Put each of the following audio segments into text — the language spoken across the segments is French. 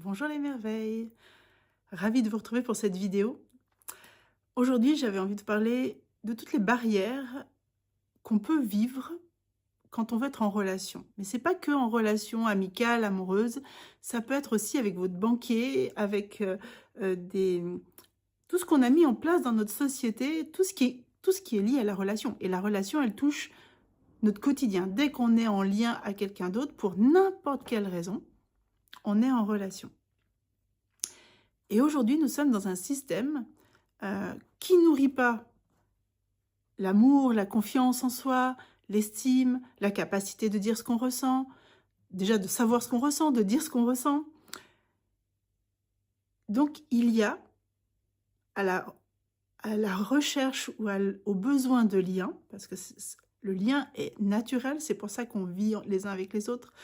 Bonjour les merveilles, ravie de vous retrouver pour cette vidéo. Aujourd'hui, j'avais envie de parler de toutes les barrières qu'on peut vivre quand on veut être en relation. Mais c'est pas que en relation amicale, amoureuse, ça peut être aussi avec votre banquier, avec tout ce qu'on a mis en place dans notre société, tout ce qui est lié à la relation. Et la relation, elle touche notre quotidien. Dès qu'on est en lien à quelqu'un d'autre, pour n'importe quelle raison, on est en relation. Et aujourd'hui, nous sommes dans un système qui nourrit pas l'amour, la confiance en soi, l'estime, la capacité de dire ce qu'on ressent, déjà de savoir ce qu'on ressent, de dire ce qu'on ressent. Donc, il y a à la recherche ou au besoin de lien, parce que le lien est naturel, c'est pour ça qu'on vit les uns avec les autres,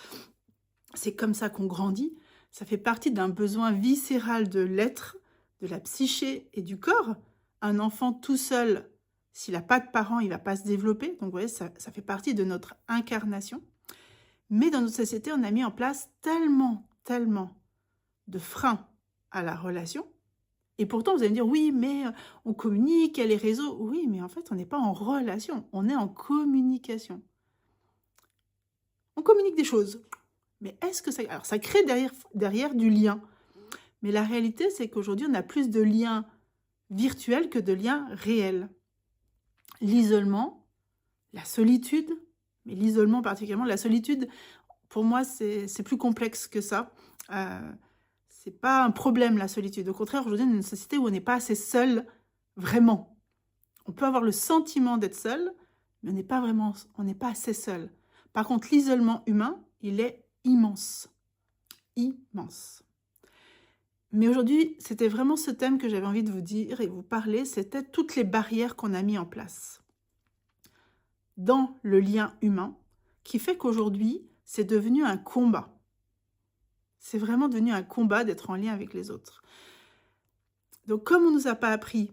c'est comme ça qu'on grandit, ça fait partie d'un besoin viscéral de l'être, de la psyché et du corps. Un enfant tout seul, s'il n'a pas de parents, il ne va pas se développer. Donc, vous voyez, ça fait partie de notre incarnation. Mais dans notre société, on a mis en place tellement de freins à la relation. Et pourtant, vous allez me dire, oui, mais on communique, il y a les réseaux. Oui, mais en fait, on n'est pas en relation, on est en communication. On communique des choses. Mais est-ce que ça... Alors, ça crée derrière du lien. Mais la réalité, c'est qu'aujourd'hui, on a plus de liens virtuels que de liens réels. L'isolement, la solitude, mais l'isolement particulièrement, la solitude, pour moi, c'est plus complexe que ça. C'est pas un problème, la solitude. Au contraire, aujourd'hui, on est une société où on n'est pas assez seul, vraiment. On peut avoir le sentiment d'être seul, mais on n'est pas assez seul. Par contre, l'isolement humain, il est immense. Immense. Mais aujourd'hui, c'était vraiment ce thème que j'avais envie de vous dire et vous parler, c'était toutes les barrières qu'on a mis en place dans le lien humain, qui fait qu'aujourd'hui, c'est devenu un combat. C'est vraiment devenu un combat d'être en lien avec les autres. Donc, comme on ne nous a pas appris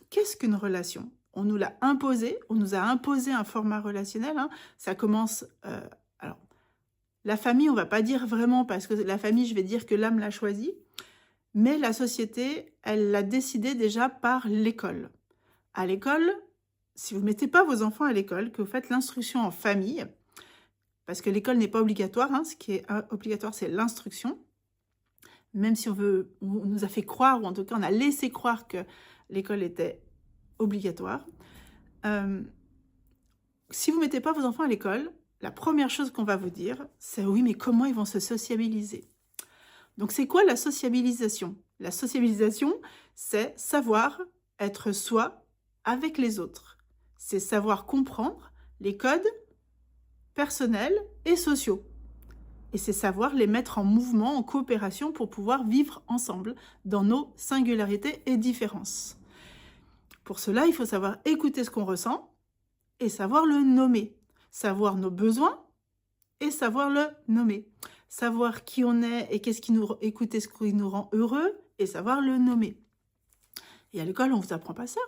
qu'est-ce qu'une relation, on nous l'a imposé, on nous a imposé un format relationnel. Ça commence... alors, la famille, on ne va pas dire vraiment, parce que la famille, je vais dire que l'âme l'a choisie, mais la société, elle l'a décidé déjà par l'école. À l'école, si vous ne mettez pas vos enfants à l'école, que vous faites l'instruction en famille, parce que l'école n'est pas obligatoire, ce qui est obligatoire, c'est l'instruction, même si on nous a fait croire, ou en tout cas on a laissé croire que l'école était obligatoire. Si vous ne mettez pas vos enfants à l'école, la première chose qu'on va vous dire, c'est oui, mais comment ils vont se sociabiliser? Donc, c'est quoi la sociabilisation? La sociabilisation, c'est savoir être soi avec les autres. C'est savoir comprendre les codes personnels et sociaux. Et c'est savoir les mettre en mouvement, en coopération pour pouvoir vivre ensemble dans nos singularités et différences. Pour cela, il faut savoir écouter ce qu'on ressent et savoir le nommer. Savoir nos besoins et savoir le nommer. Savoir qui on est et écouter ce qui nous rend heureux et savoir le nommer. Et à l'école, on ne vous apprend pas ça.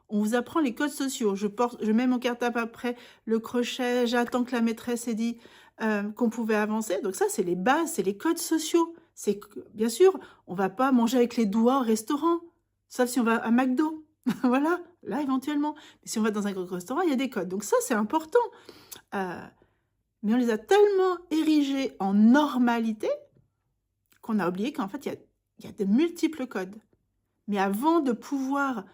On vous apprend les codes sociaux. Je mets mon cartable après le crochet, j'attends que la maîtresse ait dit qu'on pouvait avancer. Donc ça, c'est les bases, c'est les codes sociaux. Bien sûr, on ne va pas manger avec les doigts au restaurant, sauf si on va à McDo. Voilà, là éventuellement. Mais si on va dans un gros restaurant, il y a des codes. Donc ça, c'est important. Mais on les a tellement érigés en normalité qu'on a oublié qu'en fait, il y a de multiples codes. Mais avant de pouvoir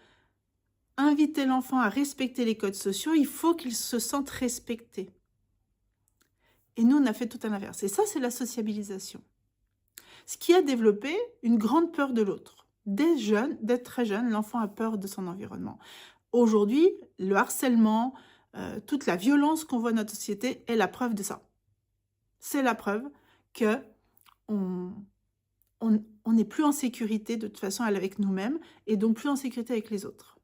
inviter l'enfant à respecter les codes sociaux, il faut qu'il se sente respecté. Et nous, on a fait tout à l'inverse. Et ça, c'est la sociabilisation. Ce qui a développé une grande peur de l'autre. Dès très jeune, l'enfant a peur de son environnement. Aujourd'hui, le harcèlement, toute la violence qu'on voit dans notre société est la preuve de ça. C'est la preuve qu'on n'est plus en sécurité de toute façon avec nous-mêmes et donc plus en sécurité avec les autres.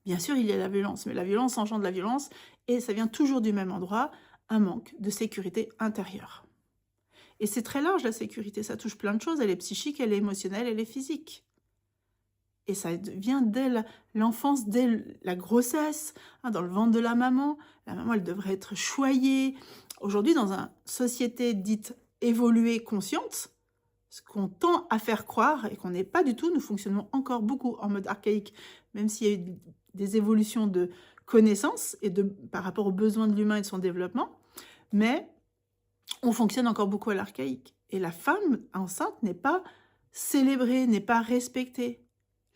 Bien sûr, il y a la violence, mais la violence engendre la violence et ça vient toujours du même endroit, un manque de sécurité intérieure. Et c'est très large la sécurité, ça touche plein de choses, elle est psychique, elle est émotionnelle, elle est physique. Et ça vient dès l'enfance, dès la grossesse, dans le ventre de la maman. La maman, elle devrait être choyée. Aujourd'hui, dans une société dite évoluée, consciente, ce qu'on tend à faire croire et qu'on n'est pas du tout, nous fonctionnons encore beaucoup en mode archaïque, même s'il y a eu des évolutions de connaissances et par rapport aux besoins de l'humain et de son développement, mais on fonctionne encore beaucoup à l'archaïque. Et la femme enceinte n'est pas célébrée, n'est pas respectée.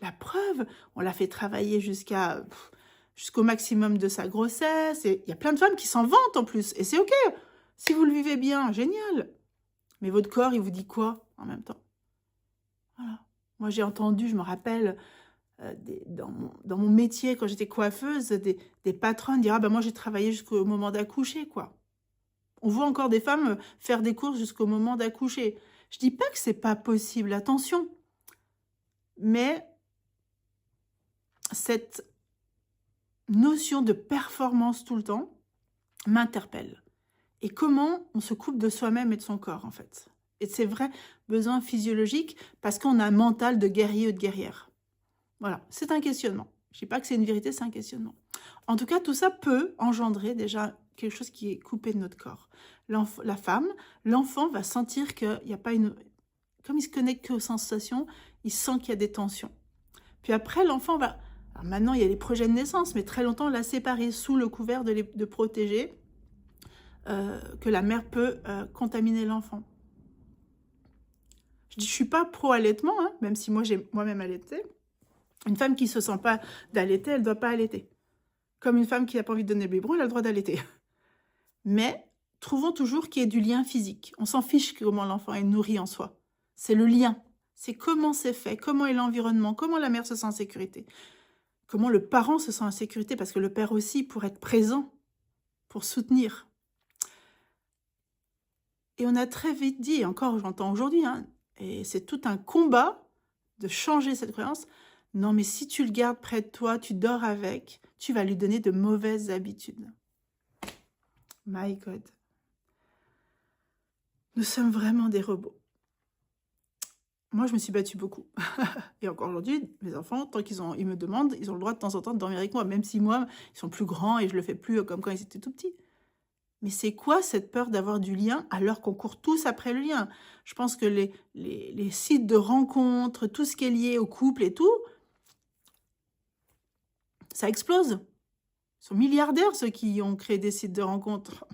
La preuve, on l'a fait travailler jusqu'au maximum de sa grossesse, et il y a plein de femmes qui s'en vantent en plus, et c'est ok. Si vous le vivez bien, génial. Mais votre corps, il vous dit quoi en même temps? Voilà. Moi, j'ai entendu, je me rappelle, dans mon métier, quand j'étais coiffeuse, des patronnes dire « Ah ben moi, j'ai travaillé jusqu'au moment d'accoucher, quoi. » On voit encore des femmes faire des courses jusqu'au moment d'accoucher. Je dis pas que c'est pas possible, attention. Mais cette notion de performance tout le temps m'interpelle. Et comment on se coupe de soi-même et de son corps, en fait. Et de ses vrais besoins physiologiques, parce qu'on a un mental de guerrier ou de guerrière. Voilà, c'est un questionnement. Je ne dis pas que c'est une vérité, c'est un questionnement. En tout cas, tout ça peut engendrer déjà quelque chose qui est coupé de notre corps. La femme, l'enfant va sentir qu'il n'y a pas une... Comme il se connecte qu'aux sensations, il sent qu'il y a des tensions. Puis après, l'enfant va... Alors maintenant, il y a les projets de naissance, mais très longtemps, on l'a séparé sous le couvert de protéger, que la mère peut contaminer l'enfant. Je ne suis pas pro-allaitement, hein, même si moi, j'ai moi-même allaité. Une femme qui ne se sent pas d'allaiter, elle ne doit pas allaiter. Comme une femme qui n'a pas envie de donner le biberon, elle a le droit d'allaiter. Mais trouvons toujours qu'il y ait du lien physique. On s'en fiche comment l'enfant est nourri en soi. C'est le lien. C'est comment c'est fait, comment est l'environnement, comment la mère se sent en sécurité. Comment le parent se sent en sécurité, parce que le père aussi, pour être présent, pour soutenir. Et on a très vite dit, et encore j'entends aujourd'hui, hein, et c'est tout un combat de changer cette croyance. Non, mais si tu le gardes près de toi, tu dors avec, tu vas lui donner de mauvaises habitudes. My God. Nous sommes vraiment des robots. Moi, je me suis battue beaucoup. Et encore aujourd'hui, mes enfants, tant ils me demandent, ils ont le droit de temps en temps de dormir avec moi, même si moi, ils sont plus grands et je le fais plus comme quand ils étaient tout petits. Mais c'est quoi cette peur d'avoir du lien alors qu'on court tous après le lien? Je pense que les sites de rencontres, tout ce qui est lié au couple et tout, ça explose. Ils sont milliardaires, ceux qui ont créé des sites de rencontres.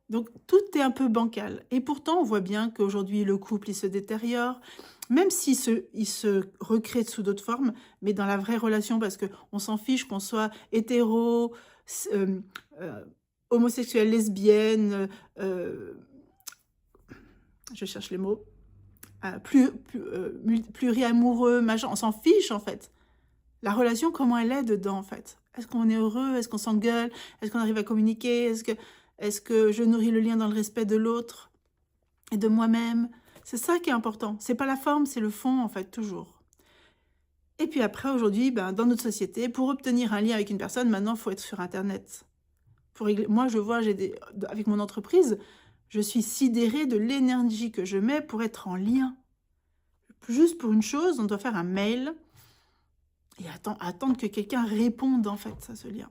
Donc, tout est un peu bancal. Et pourtant, on voit bien qu'aujourd'hui, le couple, il se détériore, même s'il se recrée sous d'autres formes, mais dans la vraie relation, parce qu'on s'en fiche qu'on soit hétéro, homosexuel, lesbienne, je cherche les mots, pluriamoureux, machin, on s'en fiche, en fait. La relation, comment elle est dedans, en fait? Est-ce qu'on est heureux? Est-ce qu'on s'engueule? Est-ce qu'on arrive à communiquer? Est-ce que je nourris le lien dans le respect de l'autre et de moi-même? C'est ça qui est important. C'est pas la forme, c'est le fond, en fait, toujours. Et puis après, aujourd'hui, dans notre société, pour obtenir un lien avec une personne, maintenant, il faut être sur Internet. Moi, je vois, avec mon entreprise, je suis sidérée de l'énergie que je mets pour être en lien. Juste pour une chose, on doit faire un mail et attendre que quelqu'un réponde, en fait, à ce lien.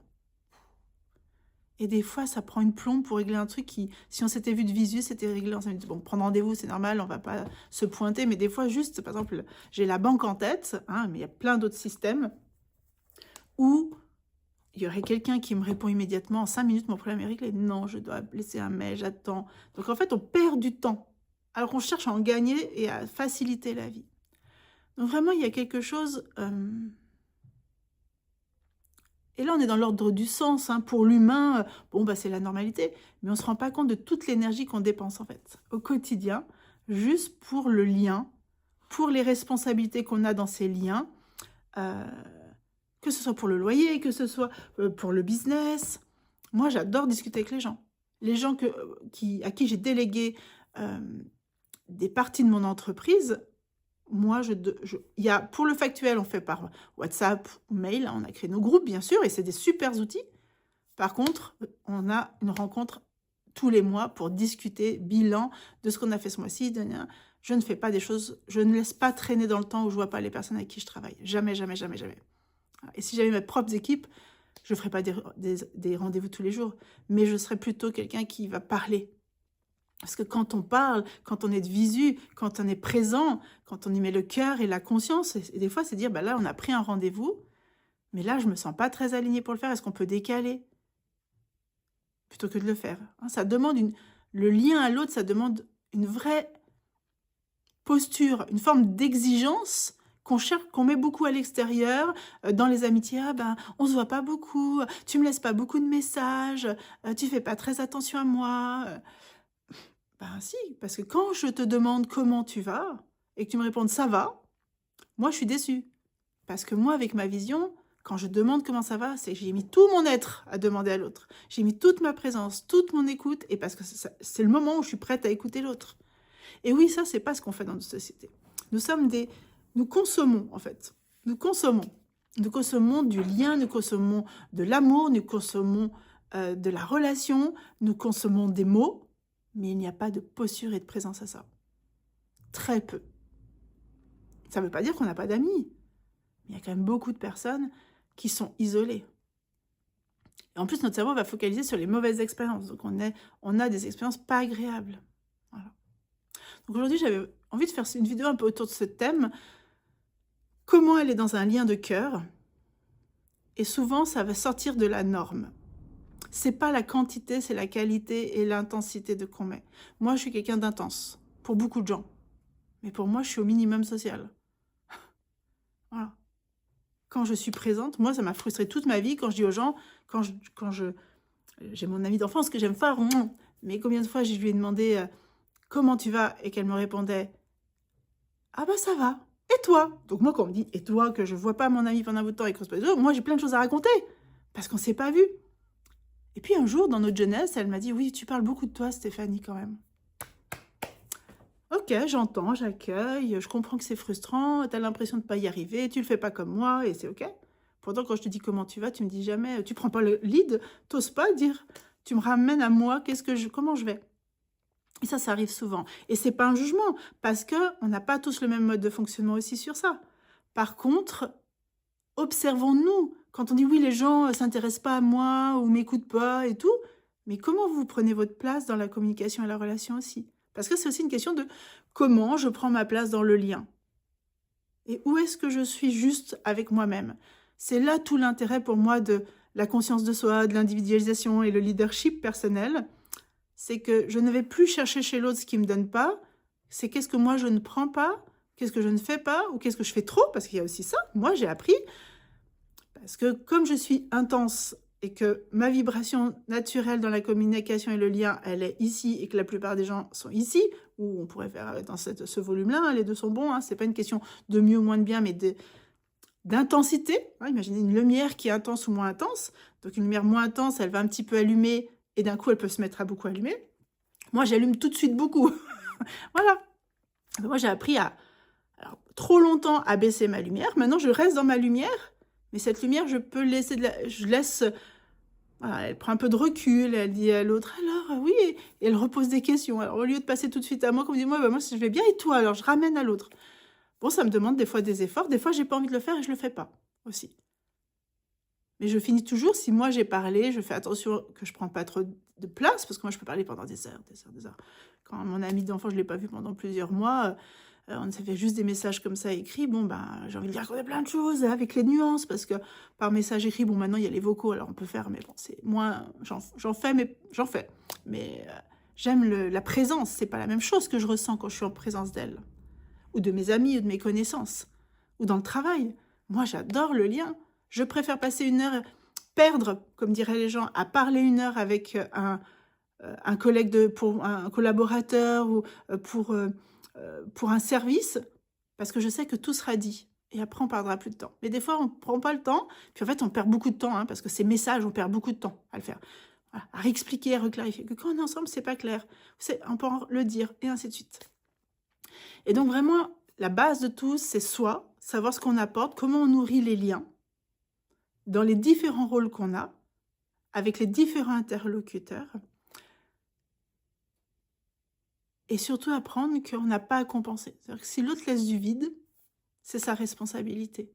Et des fois, ça prend une plombe pour régler un truc qui, si on s'était vu de visu, c'était réglé en 5 minutes. Bon, prendre rendez-vous, c'est normal, on ne va pas se pointer, mais des fois, juste, par exemple, j'ai la banque en tête, hein, mais il y a plein d'autres systèmes où il y aurait quelqu'un qui me répond immédiatement, en 5 minutes, mon problème est réglé. Non, je dois laisser un mail, j'attends. Donc, en fait, on perd du temps, alors qu'on cherche à en gagner et à faciliter la vie. Donc, vraiment, il y a quelque chose... Et là, on est dans l'ordre du sens. Hein. Pour l'humain, c'est la normalité. Mais on ne se rend pas compte de toute l'énergie qu'on dépense, en fait, au quotidien, juste pour le lien, pour les responsabilités qu'on a dans ces liens, que ce soit pour le loyer, que ce soit pour le business. Moi, j'adore discuter avec les gens. Les gens à qui j'ai délégué des parties de mon entreprise... Moi, pour le factuel, on fait par WhatsApp ou mail. On a créé nos groupes, bien sûr, et c'est des super outils. Par contre, on a une rencontre tous les mois pour discuter, bilan de ce qu'on a fait ce mois-ci. Je ne fais pas des choses, je ne laisse pas traîner dans le temps où je ne vois pas les personnes avec qui je travaille. Jamais, jamais, jamais, jamais. Et si j'avais mes propres équipes, je ne ferais pas des rendez-vous tous les jours, mais je serais plutôt quelqu'un qui va parler. Parce que quand on parle, quand on est de visu, quand on est présent, quand on y met le cœur et la conscience, et des fois, c'est dire, bah là, on a pris un rendez-vous, mais là, je me sens pas très alignée pour le faire. Est-ce qu'on peut décaler plutôt que de le faire, hein? Ça demande le lien à l'autre, ça demande une vraie posture, une forme d'exigence qu'on cherche, qu'on met beaucoup à l'extérieur, dans les amitiés. Ah ben, on se voit pas beaucoup, tu me laisses pas beaucoup de messages, tu fais pas très attention à moi. Ben si, parce que quand je te demande comment tu vas et que tu me réponds ça va, moi je suis déçue. Parce que moi, avec ma vision, quand je demande comment ça va, c'est que j'ai mis tout mon être à demander à l'autre. J'ai mis toute ma présence, toute mon écoute, et parce que c'est le moment où je suis prête à écouter l'autre. Et oui, ça, c'est pas ce qu'on fait dans notre société. Nous consommons, en fait. Nous consommons. Nous consommons du lien, nous consommons de l'amour, nous consommons de la relation, nous consommons des mots, mais il n'y a pas de posture et de présence à ça. Très peu. Ça ne veut pas dire qu'on n'a pas d'amis. Il y a quand même beaucoup de personnes qui sont isolées. Et en plus, notre cerveau va focaliser sur les mauvaises expériences. Donc, on a des expériences pas agréables. Voilà. Donc, aujourd'hui, j'avais envie de faire une vidéo un peu autour de ce thème. Comment aller dans un lien de cœur. Et souvent, ça va sortir de la norme. C'est pas la quantité, c'est la qualité et l'intensité de qu'on met. Moi, je suis quelqu'un d'intense, pour beaucoup de gens. Mais pour moi, je suis au minimum social. Voilà. Quand je suis présente, moi, ça m'a frustrée toute ma vie quand je dis aux gens, j'ai mon amie d'enfance que j'aime fort, mais combien de fois je lui ai demandé comment tu vas et qu'elle me répondait ah bah ça va, et toi? Donc moi, quand on me dit et toi, que je vois pas mon ami pendant un bout de temps et qu'on se pose, moi j'ai plein de choses à raconter parce qu'on s'est pas vu. Et puis un jour, dans notre jeunesse, elle m'a dit oui, tu parles beaucoup de toi, Stéphanie, quand même. Ok, j'entends, j'accueille, je comprends que c'est frustrant, tu as l'impression de ne pas y arriver, tu le fais pas comme moi, et c'est ok. Pourtant, quand je te dis comment tu vas, tu me dis jamais, tu prends pas le lead, t'oses pas dire, tu me ramènes à moi, comment je vais. Et ça arrive souvent. Et c'est pas un jugement, parce qu'on n'a pas tous le même mode de fonctionnement aussi sur ça. Par contre, observons-nous. Quand on dit oui, les gens ne s'intéressent pas à moi ou m'écoutent pas et tout, mais comment vous prenez votre place dans la communication et la relation aussi? Parce que c'est aussi une question de comment je prends ma place dans le lien. Et où est-ce que je suis juste avec moi-même? C'est là tout l'intérêt pour moi de la conscience de soi, de l'individualisation et le leadership personnel. C'est que je ne vais plus chercher chez l'autre ce qui ne me donne pas. C'est qu'est-ce que moi je ne prends pas, qu'est-ce que je ne fais pas, ou qu'est-ce que je fais trop, parce qu'il y a aussi ça. Moi, j'ai appris, parce que comme je suis intense et que ma vibration naturelle dans la communication et le lien, elle est ici, et que la plupart des gens sont ici, ou on pourrait faire dans ce volume-là, les deux sont bons, ce n'est pas une question de mieux ou moins de bien, mais d'intensité. Imaginez une lumière qui est intense ou moins intense. Donc une lumière moins intense, elle va un petit peu allumer, et d'un coup, elle peut se mettre à beaucoup allumer. Moi, j'allume tout de suite beaucoup. Voilà. Moi, j'ai appris trop longtemps à baisser ma lumière. Maintenant, je reste dans ma lumière, mais cette lumière, je peux laisser je laisse. Voilà, elle prend un peu de recul, elle dit à l'autre, alors oui, et elle repose des questions. Alors, au lieu de passer tout de suite à moi, comme dit, moi, je vais bien, et toi? Alors, je ramène à l'autre. Bon, ça me demande des fois des efforts, des fois, j'ai pas envie de le faire et je le fais pas aussi. Mais je finis toujours, si moi j'ai parlé, je fais attention que je prends pas trop de place, parce que moi je peux parler pendant des heures, des heures, des heures. Quand mon ami d'enfant, je l'ai pas vu pendant plusieurs mois, on s'avait juste des messages comme ça écrits, bon ben j'ai envie de lui raconter plein de choses avec les nuances, parce que par message écrit, bon maintenant il y a les vocaux, alors on peut faire, mais bon c'est moins, j'en fais, mais j'aime la présence, c'est pas la même chose que je ressens quand je suis en présence d'elle, ou de mes amis, ou de mes connaissances, ou dans le travail. Moi j'adore le lien. Je préfère passer une heure, perdre, comme diraient les gens, à parler une heure avec un collègue, pour un collaborateur ou pour un service, parce que je sais que tout sera dit. Et après, on ne perdra plus de temps. Mais des fois, on ne prend pas le temps. Puis en fait, on perd beaucoup de temps, parce que ces messages, on perd beaucoup de temps à le faire. Voilà, à réexpliquer, à reclarifier. Que quand on est ensemble, ce n'est pas clair. On peut le dire, et ainsi de suite. Et donc vraiment, la base de tout, c'est soi, savoir ce qu'on apporte, comment on nourrit les liens, dans les différents rôles qu'on a, avec les différents interlocuteurs, et surtout apprendre qu'on n'a pas à compenser. C'est-à-dire que si l'autre laisse du vide, c'est sa responsabilité.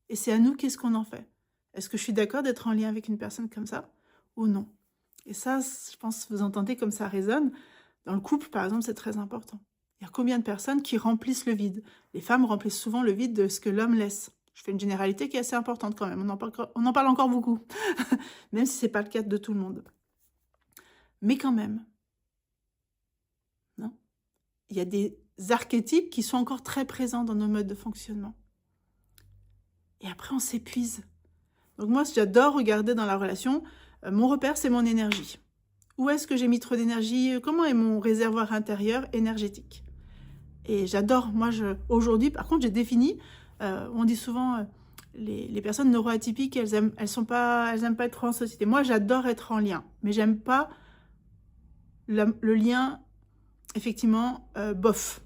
Et c'est à nous, qu'est-ce qu'on en fait? Est-ce que je suis d'accord d'être en lien avec une personne comme ça ou non? Et ça, je pense, vous entendez comme ça résonne. Dans le couple, par exemple, c'est très important. Il y a combien de personnes qui remplissent le vide? Les femmes remplissent souvent le vide de ce que l'homme laisse. Je fais une généralité qui est assez importante quand même, on en parle encore beaucoup, même si ce n'est pas le cas de tout le monde. Mais quand même, non? Il y a des archétypes qui sont encore très présents dans nos modes de fonctionnement. Et après, on s'épuise. Donc moi, j'adore regarder dans la relation, mon repère, c'est mon énergie. Où est-ce que j'ai mis trop d'énergie? Comment est mon réservoir intérieur énergétique? Et j'adore, moi, aujourd'hui, par contre, j'ai défini, on dit souvent, les personnes neuroatypiques, elles aiment pas être trop en société. Moi, j'adore être en lien, mais j'aime pas le lien, effectivement, bof,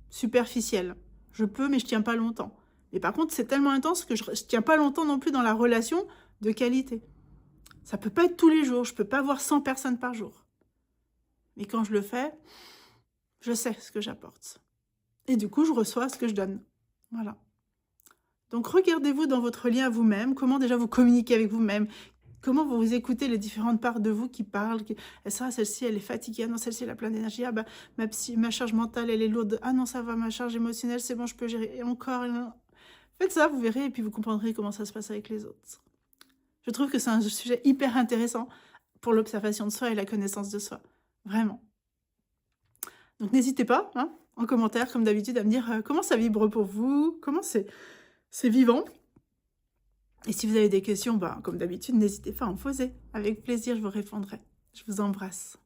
superficiel. Je peux, mais je tiens pas longtemps. Mais par contre, c'est tellement intense que je tiens pas longtemps non plus dans la relation de qualité. Ça peut pas être tous les jours, je peux pas voir 100 personnes par jour. Mais quand je le fais, je sais ce que j'apporte. Et du coup, je reçois ce que je donne. Voilà. Donc, regardez-vous dans votre lien à vous-même, comment déjà vous communiquez avec vous-même, comment vous écoutez les différentes parts de vous qui parlent. Ça, celle-ci, elle est fatiguée. Ah non, celle-ci, elle a plein d'énergie. Ah bah, ma charge mentale, elle est lourde. Ah non, ça va, ma charge émotionnelle, c'est bon, je peux gérer. Et encore, faites ça, vous verrez, et puis vous comprendrez comment ça se passe avec les autres. Je trouve que c'est un sujet hyper intéressant pour l'observation de soi et la connaissance de soi. Vraiment. Donc, n'hésitez pas, hein, en commentaire, comme d'habitude, à me dire comment ça vibre pour vous, comment c'est vivant. Et si vous avez des questions, comme d'habitude, n'hésitez pas à en poser. Avec plaisir, je vous répondrai. Je vous embrasse.